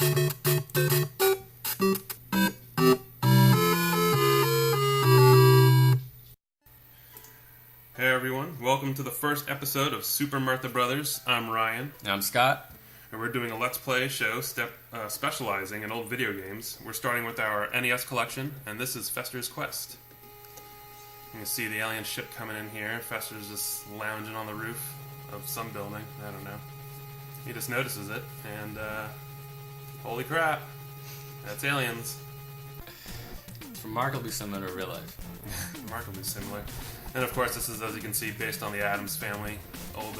Hey everyone, welcome to the first episode of Super Murtha Bros. I'm Ryan. And I'm Scott. And we're doing a Let's Play show specializing in old video games. We're starting with our NES collection, and this is Fester's Quest. You can see the alien ship coming in here. Fester's just lounging on the roof of some building. I don't know. He just notices it, and holy crap, that's aliens. It's remarkably similar to real life. Remarkably similar. And of course, this is, as you can see, based on the Addams Family, old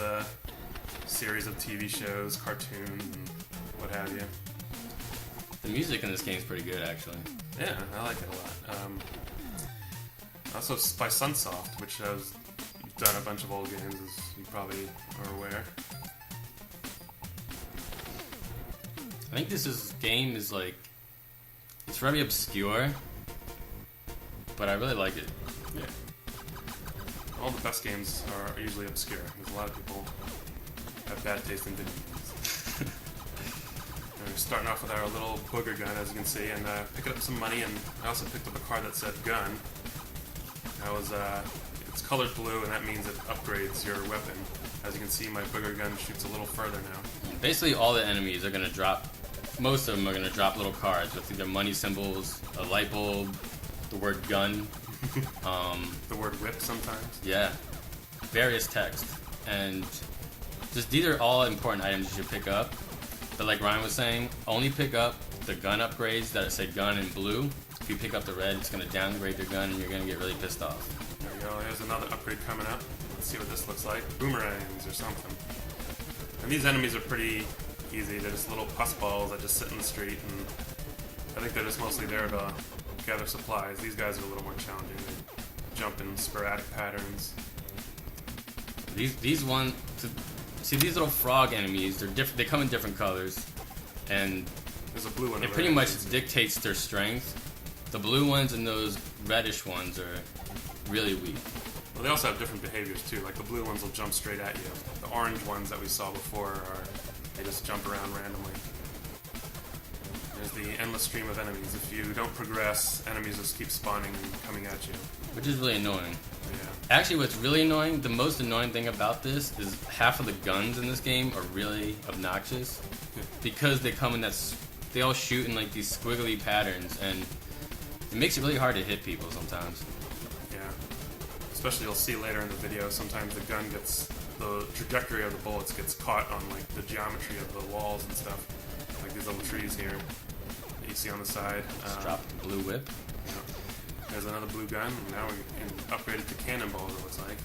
series of TV shows, cartoons, and what have you. The music in this game is pretty good, actually. Yeah, I like it a lot. Also by Sunsoft, which has done a bunch of old games, as you probably are aware. I think game is like, it's very obscure, but I really like it. Yeah. All the best games are usually obscure, because a lot of people have bad taste in video games. We're starting off with our little booger gun, as you can see, and picking up some money, and I also picked up a card that said gun. It's colored blue, and that means it upgrades your weapon. As you can see, my booger gun shoots a little further now. Basically, all the enemies are going to drop, most of them are going to drop little cards with either money symbols, a light bulb, the word gun. The word whip sometimes. Yeah. Various text. And just these are all important items you should pick up. But like Ryan was saying, only pick up the gun upgrades that say gun in blue. If you pick up the red, it's going to downgrade your gun and you're going to get really pissed off. There we go. There's another upgrade coming up. Let's see what this looks like. Boomerangs or something. And these enemies are pretty easy. They're just little pus balls that just sit in the street, and I think they're just mostly there to gather supplies. These guys are a little more challenging. They jump in sporadic patterns. These ones, see these little frog enemies, they're different. They come in different colors, and there's a blue one. It pretty much dictates their strength. The blue ones and those reddish ones are really weak. Well, they also have different behaviors too. Like the blue ones will jump straight at you. The orange ones that we saw before they just jump around randomly. There's the endless stream of enemies. If you don't progress, enemies just keep spawning and coming at you. Which is really annoying. Yeah. Actually, what's really annoying, the most annoying thing about this is half of the guns in this game are really obnoxious. Because they come in they all shoot in like these squiggly patterns, and it makes it really hard to hit people sometimes. Yeah. Especially you'll see later in the video, sometimes the gun the trajectory of the bullets gets caught on like the geometry of the walls and stuff. Like these little trees here that you see on the side. Just drop the blue whip. Yeah. There's another blue gun, and now we can upgrade it to cannonballs, it looks like.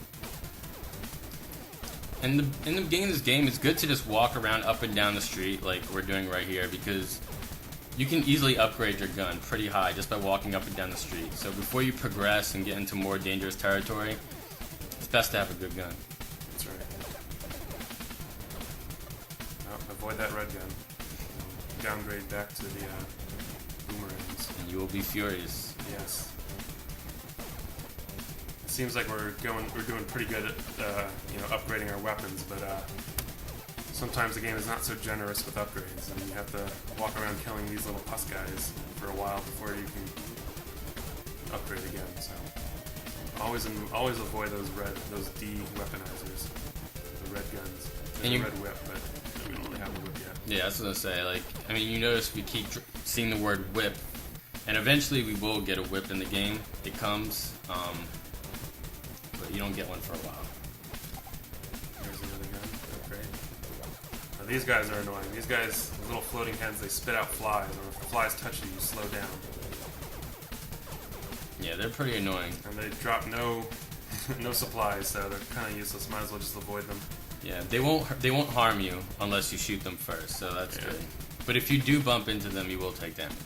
And in the beginning of this game, it's good to just walk around up and down the street like we're doing right here, because you can easily upgrade your gun pretty high just by walking up and down the street. So before you progress and get into more dangerous territory, it's best to have a good gun. That's right. Oh, avoid that red gun. Downgrade back to the boomerangs. And you will be furious. Yes. It seems like we're doing pretty good at upgrading our weapons, but sometimes the game is not so generous with upgrades, and you have to walk around killing these little pus guys for a while before you can upgrade again. So always avoid those D weaponizers, the red guns. There's a red whip, but we don't really have a whip yet. Yeah, I was gonna say, you notice we keep seeing the word whip, and eventually we will get a whip in the game. It comes, but you don't get one for a while. There's another gun. Great. Now these guys are annoying. These guys, the little floating heads, they spit out flies, and if the flies touch you, you slow down. Yeah, they're pretty annoying. And they drop no supplies, so they're kind of useless. Might as well just avoid them. Yeah, they won't harm you unless you shoot them first, so that's good. But if you do bump into them, you will take damage.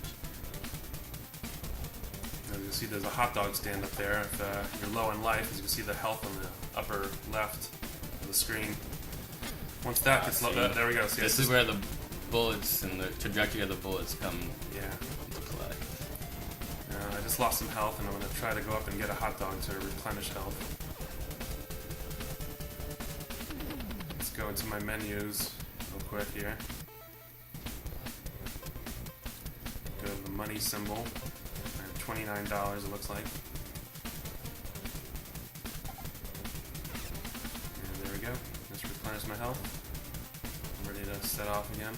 As you see, there's a hot dog stand up there. If you're low on life, as you can see the health on the upper left of the screen. Once that gets low, there we go. See, this is where the bullets and the trajectory of the bullets come into play. I just lost some health, and I'm going to try to go up and get a hot dog to replenish health. Let's go into my menus real quick here. money symbol. And $29 it looks like. And there we go. Just replenish my health. I'm ready to set off again.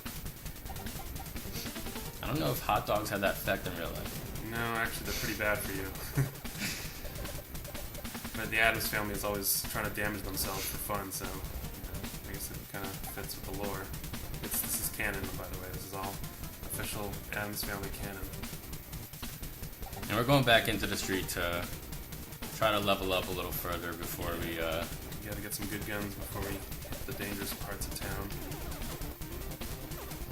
I don't know if hot dogs have that effect in real life. No, actually they're pretty bad for you. But the Addams family is always trying to damage themselves for fun, so I guess it kind of fits with the lore. This is canon, by the way. This is all official Addams family canon. And we're going back into the street to try to level up a little further before we... You gotta get some good guns before we hit the dangerous parts of town.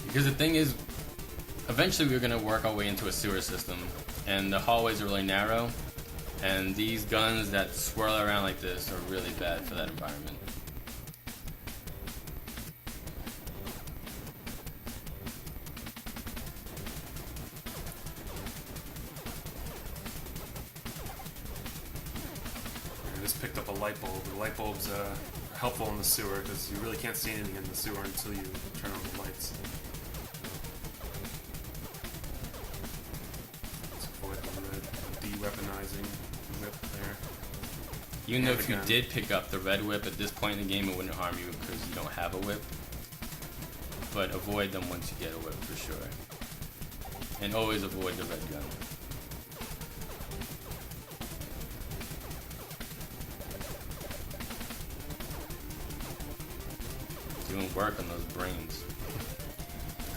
Because the thing is, eventually we're going to work our way into a sewer system, and the hallways are really narrow, and these guns that swirl around like this are really bad for that environment. I just picked up a light bulb. The light bulb's helpful in the sewer because you really can't see anything in the sewer until you turn on the lights. Let's avoid the red de-weaponizing whip there. Even though if you did pick up the red whip at this point in the game, it wouldn't harm you because you don't have a whip. But avoid them once you get a whip for sure. And always avoid the red gun. Doing work on those brains.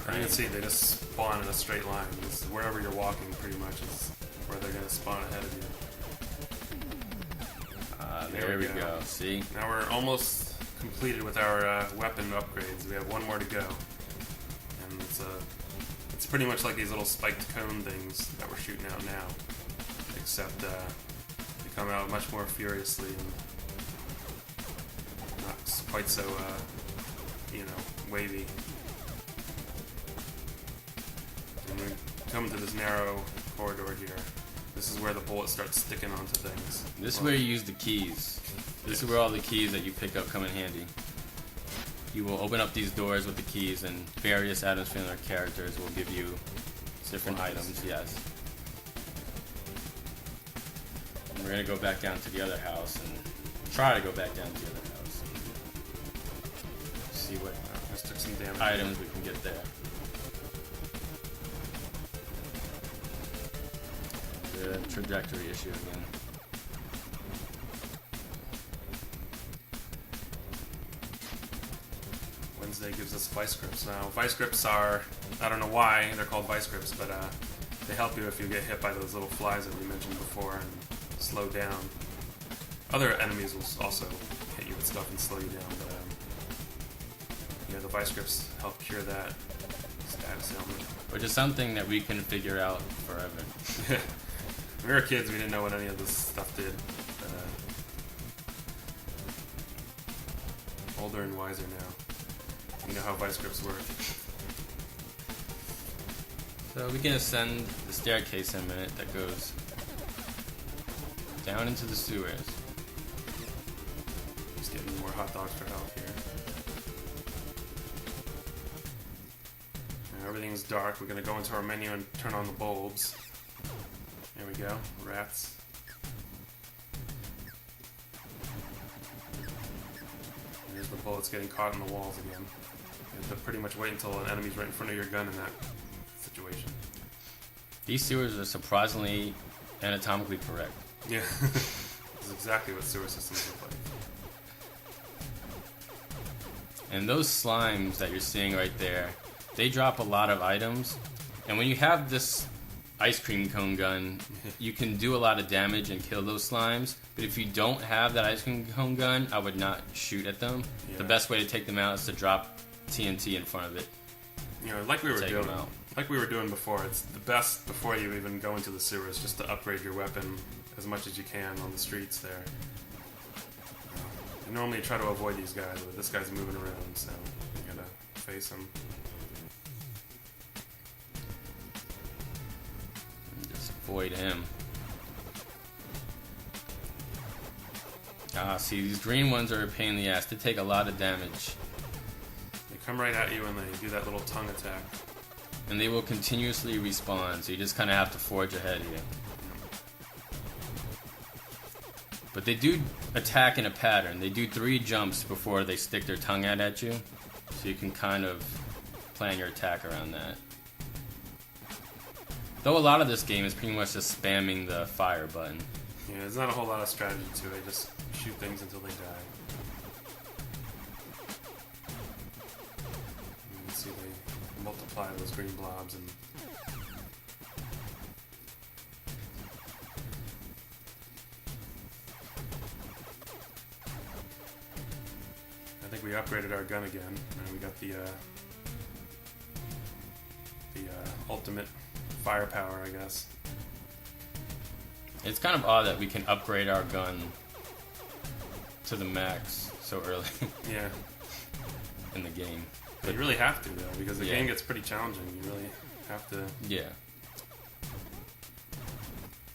You can see they just spawn in a straight line. It's wherever you're walking, pretty much, is where they're going to spawn ahead of you. There we go. See? Now we're almost completed with our weapon upgrades. We have one more to go. And it's pretty much like these little spiked cone things that we're shooting out now. Except they come out much more furiously and not quite so, wavy. And we come to this narrow corridor here. This is where the bullet starts sticking onto things. This is where you use the keys. This is where all the keys that you pick up come in handy. You will open up these doors with the keys, and various Addams Family characters will give you different items. Yes. And we're gonna go back down to the other house and try to go back down to the other house. And see what just took some damage items we can get there. The trajectory issue again. Wednesday gives us vice grips. Now, vice grips are, I don't know why they're called vice grips, but they help you if you get hit by those little flies that we mentioned before and slow down. Other enemies will also hit you with stuff and slow you down, but the vice grips help cure that status ailment. Which is something that we can figure out forever. When we were kids, we didn't know what any of this stuff did. Older and wiser now. We know how vice grips work. So we can ascend the staircase in a minute that goes down into the sewers. Just getting more hot dogs for health here. Now everything's dark. We're going to go into our menu and turn on the bulbs. There we go. Rats. There's the bullets getting caught in the walls again. You have to pretty much wait until an enemy's right in front of your gun in that situation. These sewers are surprisingly anatomically correct. Yeah. This is exactly what sewer systems look like. And those slimes that you're seeing right there, they drop a lot of items. And when you have this ice cream cone gun, you can do a lot of damage and kill those slimes. But if you don't have that ice cream cone gun, I would not shoot at them. Yeah. The best way to take them out is to drop TNT in front of it. Like we were doing before, it's the best before you even go into the sewers just to upgrade your weapon as much as you can on the streets there. You normally try to avoid these guys, but this guy's moving around, so you gotta face him. Just avoid him. See, these green ones are a pain in the ass. They take a lot of damage. They come right at you and they do that little tongue attack. and they will continuously respawn, so you just kind of have to forge ahead here. But they do attack in a pattern. They do 3 jumps before they stick their tongue out at you, so you can kind of plan your attack around that. Though a lot of this game is pretty much just spamming the fire button. Yeah, there's not a whole lot of strategy to it. Just shoot things until they die. You can see they multiply those green blobs and I think we upgraded our gun again, and we got the ultimate firepower, I guess. It's kind of odd that we can upgrade our gun to the max so early Yeah. in the game. But you really have to, though, because the Yeah. game gets pretty challenging. You really have to... Yeah.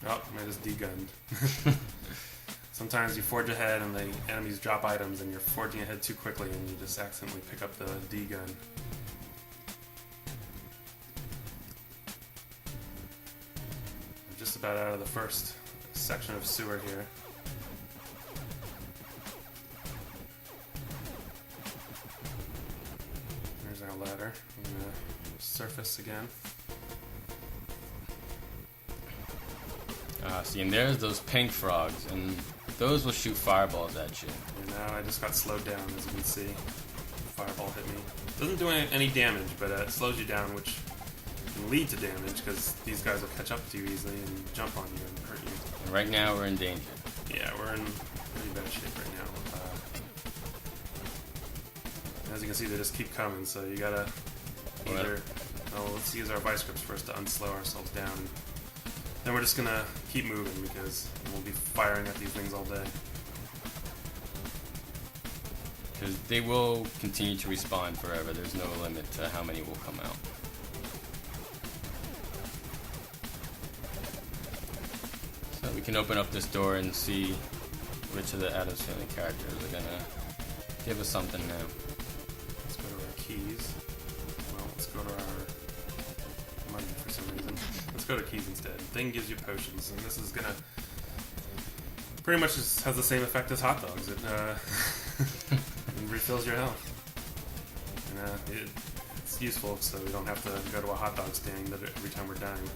Oh, I just de-gunned. Sometimes you forge ahead and the enemies drop items and you're forging ahead too quickly and you just accidentally pick up the D-gun. I'm just about out of the first section of sewer here. There's our ladder. I'm gonna surface again. See, and there's those pink frogs, and those will shoot fireballs at you. And now I just got slowed down, as you can see. Fireball hit me. Doesn't do any damage, but it slows you down, which can lead to damage, because these guys will catch up to you easily and jump on you and hurt you. And right now, we're in danger. Yeah, we're in pretty bad shape right now. As you can see, they just keep coming, so you gotta either... Oh, let's use our vice grips first to unslow ourselves down. Then we're just gonna keep moving, because we'll be firing at these things all day. Because they will continue to respawn forever. There's no limit to how many will come out. So we can open up this door and see which of the Addams Family characters are gonna give us something now. Let's go to our keys. Well, let's go to our money for some reason. Let's go to keys instead. Thing gives you potions, and this is gonna pretty much just has the same effect as hot dogs. It refills your health. And it's useful so we don't have to go to a hot dog stand every time we're dying.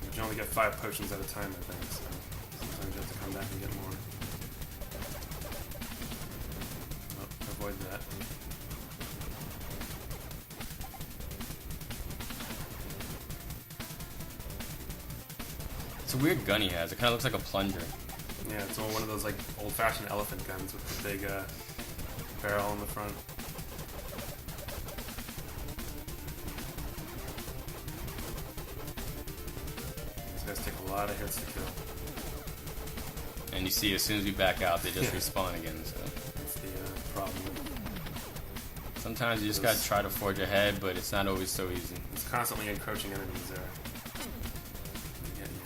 You can only get 5 potions at a time, I think, so sometimes you have to come back and get more. Oh, avoid that. It's a weird gun he has. It kind of looks like a plunger. Yeah, it's one of those like old-fashioned elephant guns with the big barrel in the front. These guys take a lot of hits to kill. And you see, as soon as we back out, they just respawn again. So That's the problem. sometimes you just gotta try to forge ahead, but it's not always so easy. It's constantly encroaching enemies there. Getting you.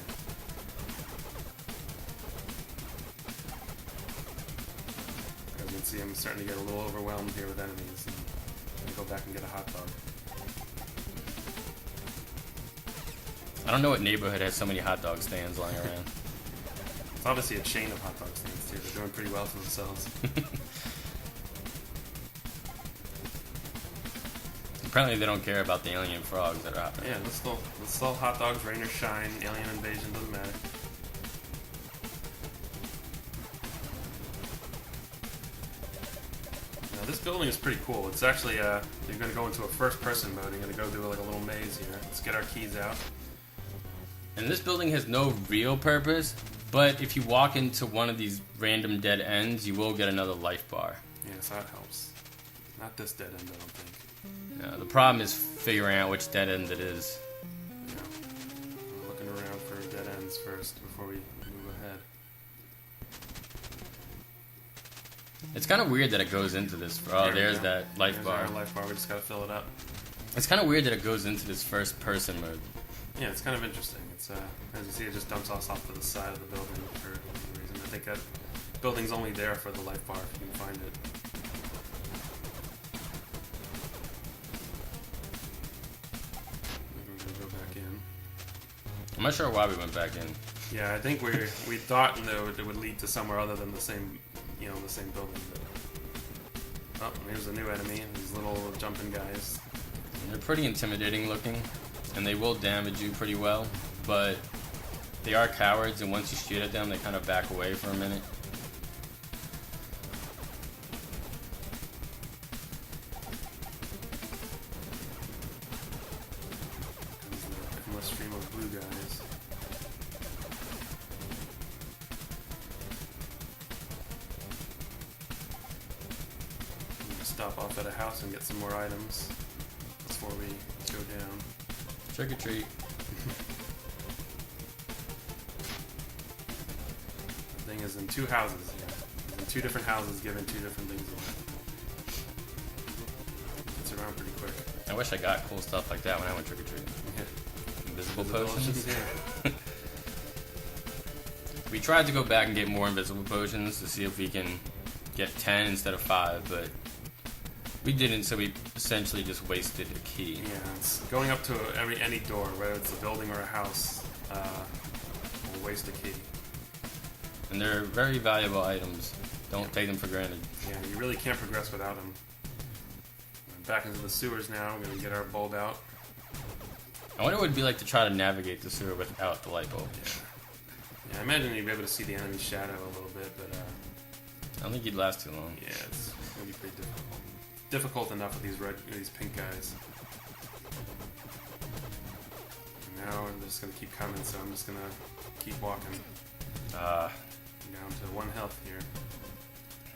As you can see, I'm starting to get a little overwhelmed here with enemies, and I go back and get a hot dog. I don't know what neighborhood has so many hot dog stands lying around. It's obviously a chain of hot dog stands too. They're doing pretty well for themselves. Apparently they don't care about the alien frogs that are hot dogs. Yeah, let's still hot dogs, rain or shine, alien invasion, doesn't matter. Now this building is pretty cool. It's actually, you're going to go into a first-person mode. You're going to go do like a little maze here. Let's get our keys out. And this building has no real purpose, but if you walk into one of these random dead ends, you will get another life bar. Yeah, so that helps. Not this dead end, I don't think. No, the problem is figuring out which dead end it is. Yeah. We're looking around for dead ends first before we move ahead. It's kind of weird that it goes into this. Oh, there's that life There's bar. our life bar. We just gotta fill it up. It's kind of weird that it goes into this first person mode. Yeah, it's kind of interesting. It's as you see, it just dumps us off to the side of the building for no reason. I think that building's only there for the life bar if you can find it. I'm not sure why we went back in. Yeah, I think we thought it would lead to somewhere other than the same, the same building. But, oh, here's a new enemy. These little jumping guys. They're pretty intimidating looking, and they will damage you pretty well, but they are cowards, and once you shoot at them, they kind of back away for a minute. Endless stream of blue guys. Stop off at a house and get some more items before we go down. Trick or treat. The thing is in two houses here. In two different houses giving two different things away. Gets around pretty quick. I wish I got cool stuff like that when I went trick or treating. Yeah. Invisible potions. Yeah. We tried to go back and get more invisible potions to see if we can get 10 instead of 5, but we didn't, so we essentially just wasted a key. Yeah, it's going up to any door, whether it's a building or a house, will waste a key. And they're very valuable items. Don't take them for granted. Yeah, you really can't progress without them. Back into the sewers now. We're gonna get our bulb out. I wonder what it would be like to try to navigate the sewer without the light bulb. Yeah, I imagine you'd be able to see the enemy's shadow a little bit, but I don't think you'd last too long. yeah, it's gonna be pretty difficult. Difficult enough with these pink guys. And now I'm just gonna keep coming, so I'm just gonna keep walking. Down to 1 health here.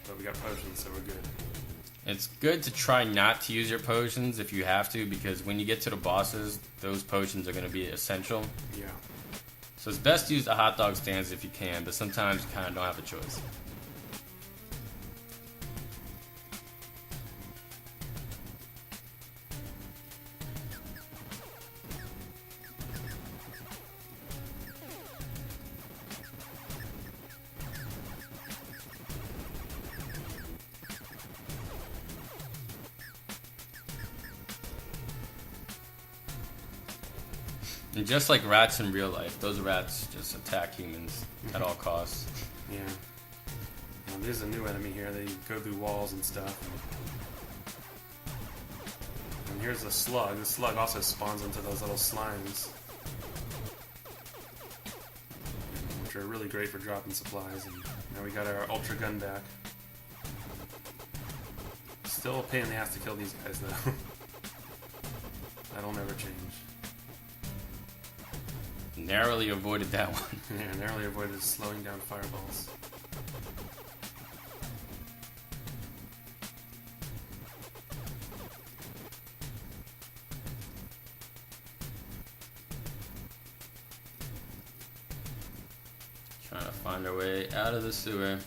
But we got potions, so we're good. It's good to try not to use your potions if you have to, because when you get to the bosses, those potions are going to be essential. Yeah. So it's best to use the hot dog stands if you can, but sometimes you kind of don't have a choice. And just like rats in real life, those rats just attack humans at all costs. Yeah. Now, there's a new enemy here. They go through walls and stuff. And here's a slug. The slug also spawns into those little slimes, which are really great for dropping supplies. And now we got our ultra gun back. Still a pain in the ass to kill these guys, though. That'll never change. Narrowly avoided that one. Yeah, narrowly avoided slowing down fireballs. Trying to find our way out of the sewer.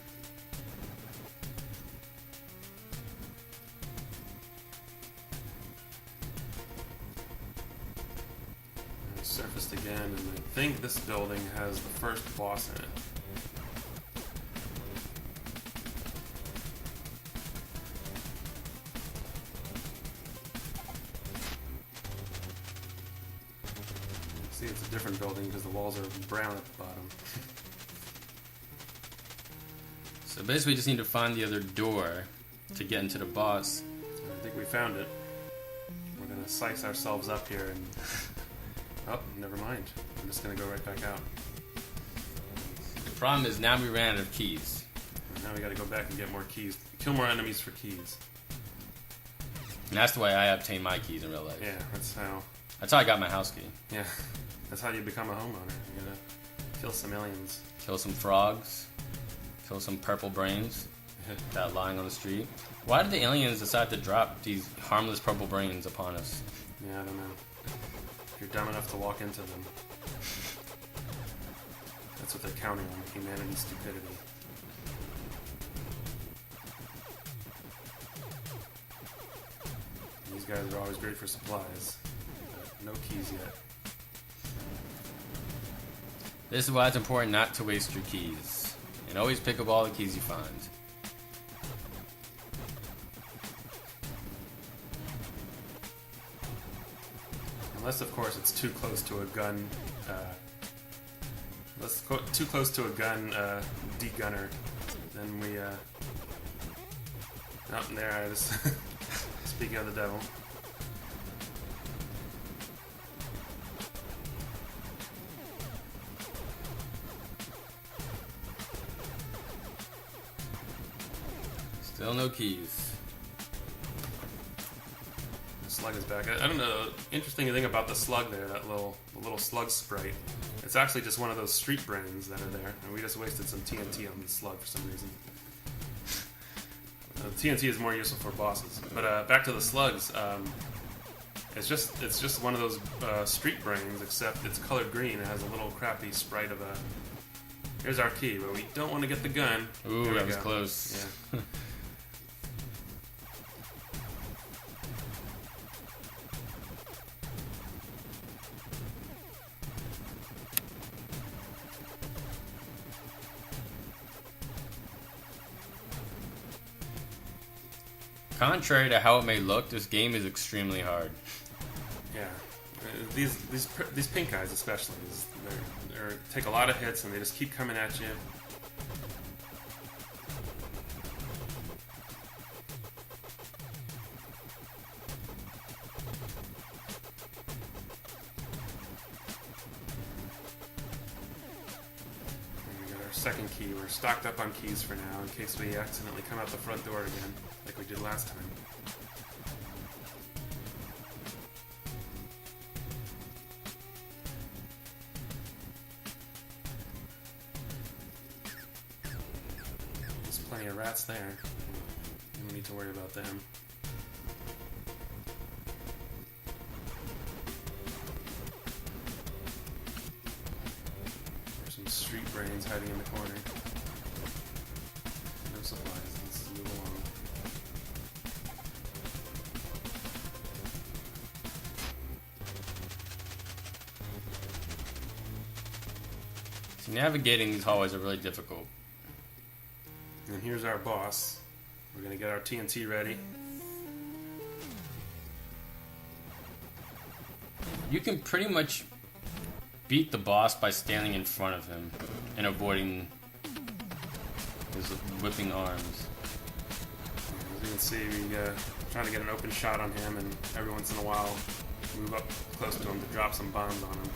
Surfaced again, and I think this building has the first boss in it. See, it's a different building because the walls are brown at the bottom. So basically we just need to find the other door to get into the boss. I think we found it. We're gonna slice ourselves up here and... Oh, never mind. I'm just gonna go right back out. The problem is now we ran out of keys. And now we gotta go back and get more keys. Kill more enemies for keys. And that's the way I obtain my keys in real life. Yeah, that's how I got my house key. Yeah, that's how you become a homeowner. You gotta kill some aliens. Kill some frogs. Kill some purple brains that lying on the street. Why did the aliens decide to drop these harmless purple brains upon us? Yeah, I don't know. If you're dumb enough to walk into them. That's what they're counting on, humanity's stupidity. And these guys are always great for supplies. But no keys yet. This is why it's important not to waste your keys. And always pick up all the keys you find. Unless, of course, it's too close to a gun that's too close to a gun, de-gunner. Then we, oh, there I just, speaking of the devil. Still no keys. The slug is back. I don't know. Interesting thing about the slug there, the little slug sprite. It's actually just one of those street brains that are there, and we just wasted some TNT on the slug for some reason. TNT is more useful for bosses. But back to the slugs. It's just one of those street brains, except it's colored green. It has a little crappy sprite of a. Here's our key, but we don't want to get the gun. Ooh, that was close. Yeah. Contrary to how it may look, this game is extremely hard. Yeah, these pink guys especially, they take a lot of hits and they just keep coming at you. Second key. We're stocked up on keys for now in case we accidentally come out the front door again, like we did last time. There's plenty of rats there. We don't need to worry about them. Street brains hiding in the corner. No supplies. Let's move along. So navigating these hallways are really difficult. And here's our boss. We're gonna get our TNT ready. You can pretty much beat the boss by standing in front of him and avoiding his whipping arms. As you can see, we trying to get an open shot on him, and every once in a while move up close to him to drop some bombs on him.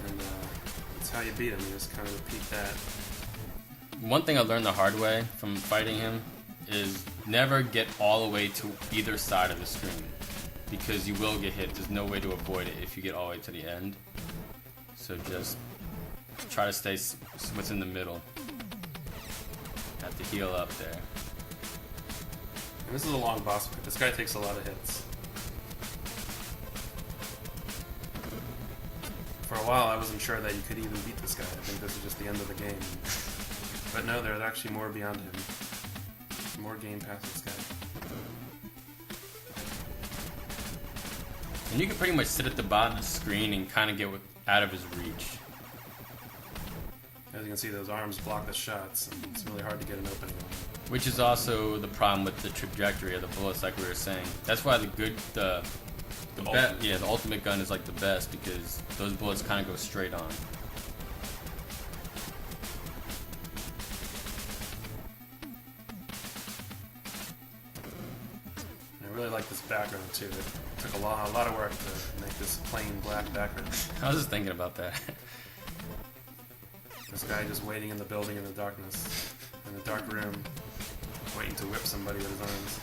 And that's how you beat him. You just kind of repeat that. One thing I learned the hard way from fighting him is never get all the way to either side of the screen, because you will get hit. There's no way to avoid it if you get all the way to the end. So just try to stay within the middle. Have to heal up there. And this is a long boss fight. This guy takes a lot of hits. For a while I wasn't sure that you could even beat this guy. I think this is just the end of the game. But no, there's actually more beyond him. More game past this guy. And you can pretty much sit at the bottom of the screen and kind of get out of his reach. As you can see, those arms block the shots, and it's really hard to get an opening on them. Which is also the problem with the trajectory of the bullets, like we were saying. That's why the ultimate gun is like the best, because those bullets kind of go straight on. I really like this background too. It took a lot of work to make this plain black background. I was just thinking about that. This guy just waiting in the building in the darkness, in a dark room, waiting to whip somebody with his arms.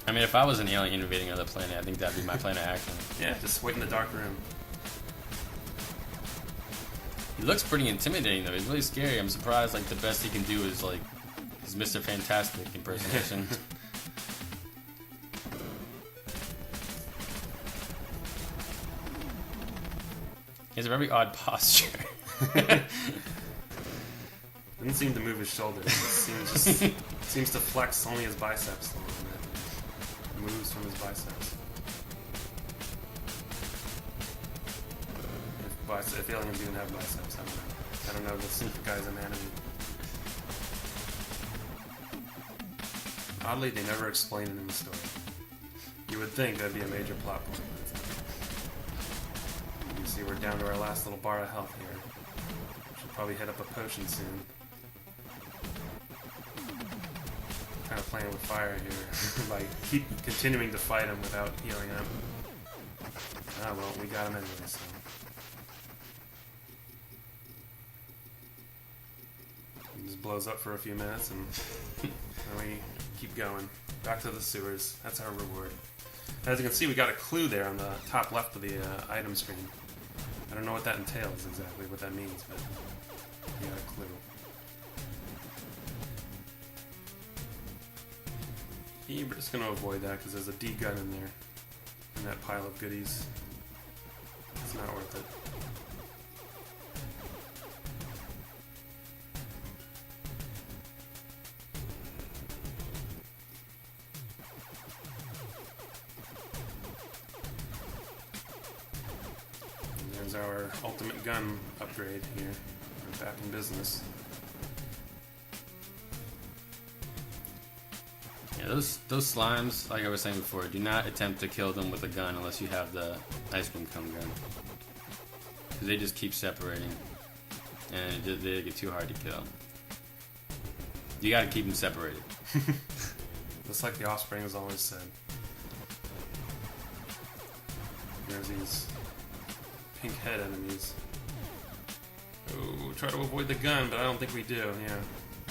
I mean, if I was an alien invading another planet, I think that'd be my plan of action. Yeah, just wait in the dark room. He looks pretty intimidating though. He's really scary. I'm surprised. Like the best he can do is like his Mr. Fantastic impersonation. He has a very odd posture. Doesn't seem to move his shoulders. It seems to flex only his biceps a little bit. Moves from his biceps. If aliens even have biceps, I don't know. This guy's anatomy. Oddly, they never explain it in the story. You would think that'd be a major plot point. You see, we're down to our last little bar of health here. Should probably hit up a potion soon. Kind of playing with fire here by keep continuing to fight him without healing him. Ah, well, we got him anyway, so. He just blows up for a few minutes and then we keep going. Back to the sewers. That's our reward. As you can see, we got a clue there on the top left of the item screen. I don't know what that entails exactly, what that means, but we got a clue. Yeah, we're just going to avoid that because there's a D gun in there. In that pile of goodies. It's not worth it. And there's our ultimate gun upgrade here. We're back in business. Yeah, those slimes, like I was saying before, do not attempt to kill them with a gun unless you have the ice cream cone gun. Because they just keep separating. And they get too hard to kill. You gotta keep them separated. Just like the Offspring has always said. There's these pink head enemies. Oh, try to avoid the gun, but I don't think we do. Yeah,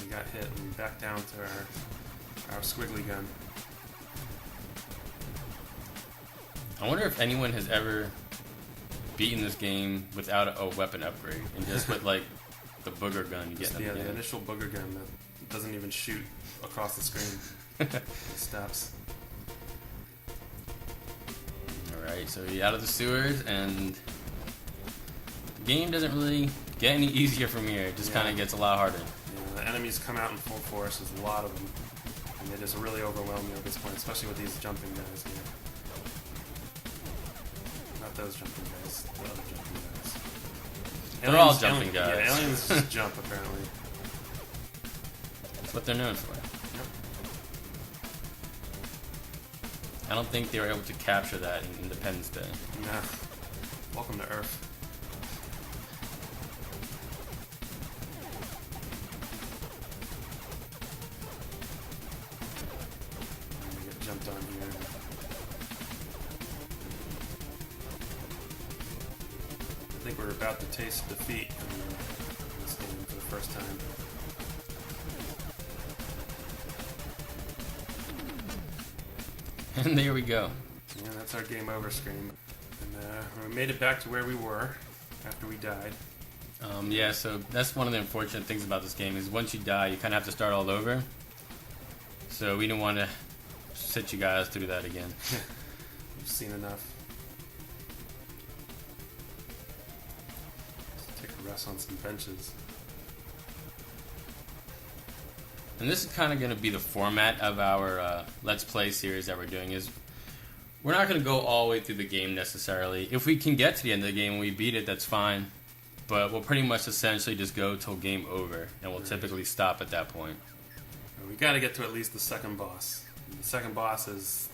we got hit and back down to our squiggly gun. I wonder if anyone has ever beaten this game without a weapon upgrade and just with like the booger gun you get. Yeah, the initial booger gun that doesn't even shoot across the screen. It stops. Alright, so you're out of the sewers and the game doesn't really get any easier from here. It just kind of gets a lot harder. Yeah, the enemies come out in full force. There's a lot of them. And they just really overwhelm you at this point, especially with these jumping guys here. Not those jumping guys, the other jumping guys. They're all jumping guys. Yeah, aliens just jump, apparently. That's what they're known for. Yep. I don't think they were able to capture that in Independence Day. No. Welcome to Earth. Jumped on here. I think we're about to taste defeat in this game for the first time. And there we go. Yeah, that's our game over screen. And we made it back to where we were after we died. Yeah, so that's one of the unfortunate things about this game is once you die, you kind of have to start all over. So we didn't want to sit you guys through that again. We've seen enough. Let's take a rest on some benches. And this is kind of going to be the format of our Let's Play series that we're doing. Is we're not going to go all the way through the game necessarily. If we can get to the end of the game and we beat it, that's fine. But we'll pretty much essentially just go till game over, and we'll typically stop at that point. We got to get to at least the second boss. The second boss is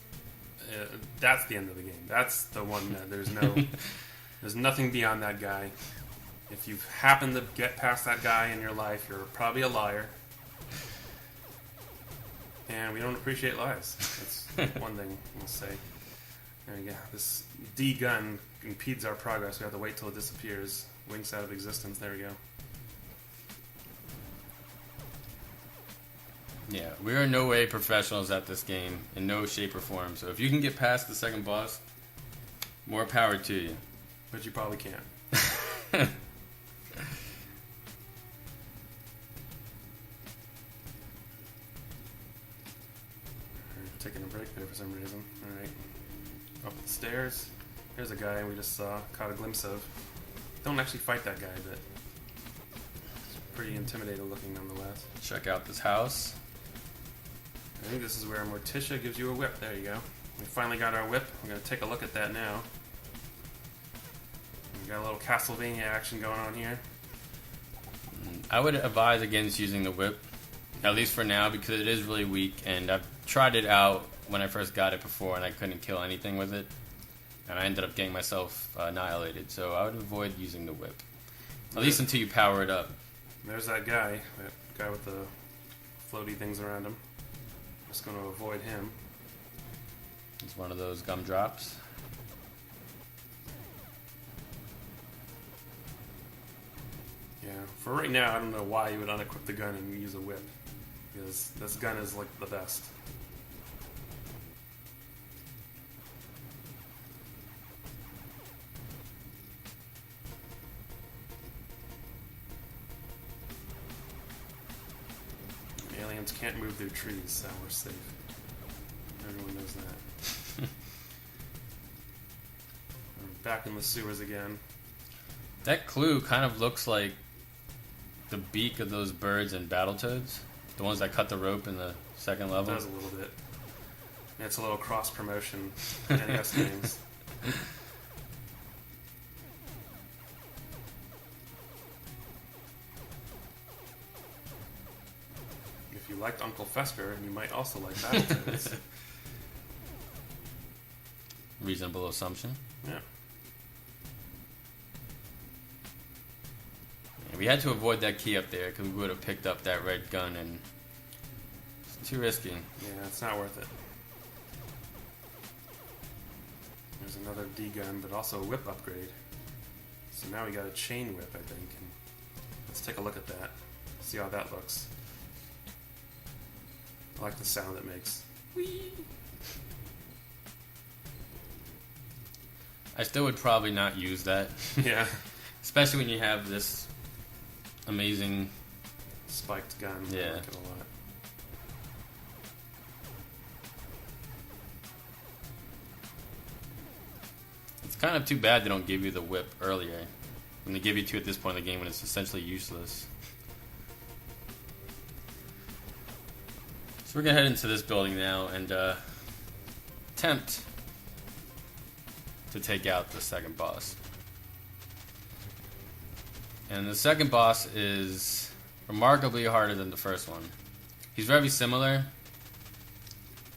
that's the end of the game. That's the one that there's nothing beyond that guy. If you happen to get past that guy in your life, you're probably a liar. And we don't appreciate lies. That's one thing we'll say. There you go. This D gun impedes our progress. We have to wait till it disappears. Winks out of existence. There we go. Yeah, we are in no way professionals at this game, in no shape or form. So if you can get past the second boss, more power to you. But you probably can't. Taking a break there for some reason. Alright. Up the stairs. There's a guy we just caught a glimpse of. Don't actually fight that guy, but it's pretty intimidating looking nonetheless. Check out this house. I think this is where Morticia gives you a whip. There you go. We finally got our whip. We're going to take a look at that now. We got a little Castlevania action going on here. I would advise against using the whip, at least for now, because it is really weak, and I've tried it out when I first got it before, and I couldn't kill anything with it. and I ended up getting myself annihilated. So I would avoid using the whip, at least until you power it up. There's that guy with the floaty things around him. Just going to avoid him. It's one of those gumdrops. Yeah, for right now, I don't know why you would unequip the gun and use a whip, because this gun is like the best. Aliens can't move their trees, so we're safe. Everyone knows that. We're back in the sewers again. That clue kind of looks like the beak of those birds in Battletoads. The ones that cut the rope in the second level. It does a little bit. Yeah, it's a little cross-promotion NES games. If you liked Uncle Fester, you might also like Battletoads. Reasonable assumption. Yeah. We had to avoid that key up there because we would have picked up that red gun, and it's too risky. Yeah, it's not worth it. There's another D gun, but also a whip upgrade. So now we got a chain whip, I think. And let's take a look at that. See how that looks. I like the sound it makes. Whee! I still would probably not use that. Yeah. Especially when you have this amazing Spiked gun. Yeah. I like it a lot. It's kind of too bad they don't give you the whip earlier. When they give you two at this point in the game when it's essentially useless. So we're going to head into this building now and attempt to take out the second boss. And the second boss is remarkably harder than the first one. He's very similar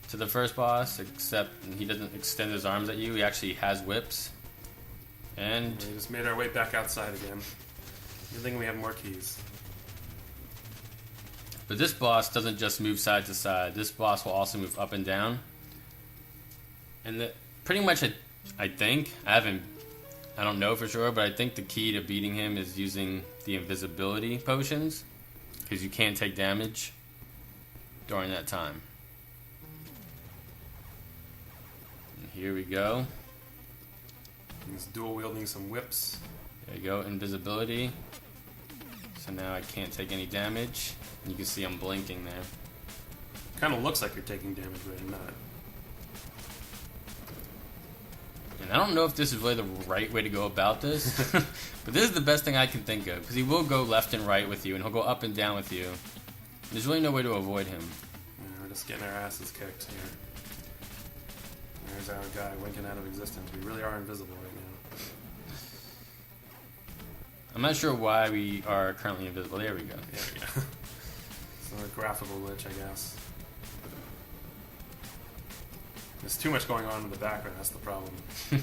to the first boss, except he doesn't extend his arms at you. He actually has whips. And We just made our way back outside again. Good thing we have more keys. but this boss doesn't just move side to side. This boss will also move up and down. And pretty much, I think, I don't know for sure, but I think the key to beating him is using the invisibility potions, because you can't take damage during that time. And here we go. He's dual wielding some whips. There you go, invisibility. So now I can't take any damage. And you can see I'm blinking there. Kind of looks like you're taking damage, but you're not. And I don't know if this is really the right way to go about this, but this is the best thing I can think of, because he will go left and right with you, and he'll go up and down with you. There's really no way to avoid him. Yeah, we're just getting our asses kicked here. There's our guy winking out of existence. We really are invisible right now. I'm not sure why we are currently invisible. There we go. There we go. It's a graphical glitch, I guess. There's too much going on in the background, that's the problem. And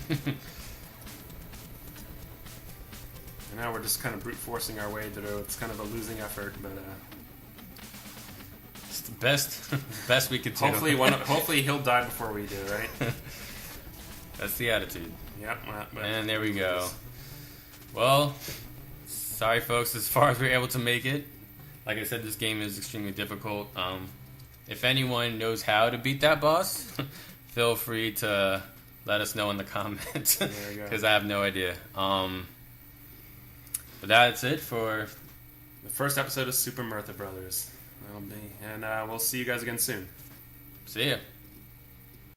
now we're just kind of brute forcing our way through. It's kind of a losing effort, but It's the best we could do. hopefully he'll die before we do, right? That's the attitude. Yep. And there we go. Well, sorry folks, as far as we were able to make it. Like I said, this game is extremely difficult. If anyone knows how to beat that boss, feel free to let us know in the comments, because I have no idea. But that's it for the first episode of Super Murtha Bros. That'll be, and we'll see you guys again soon. See ya.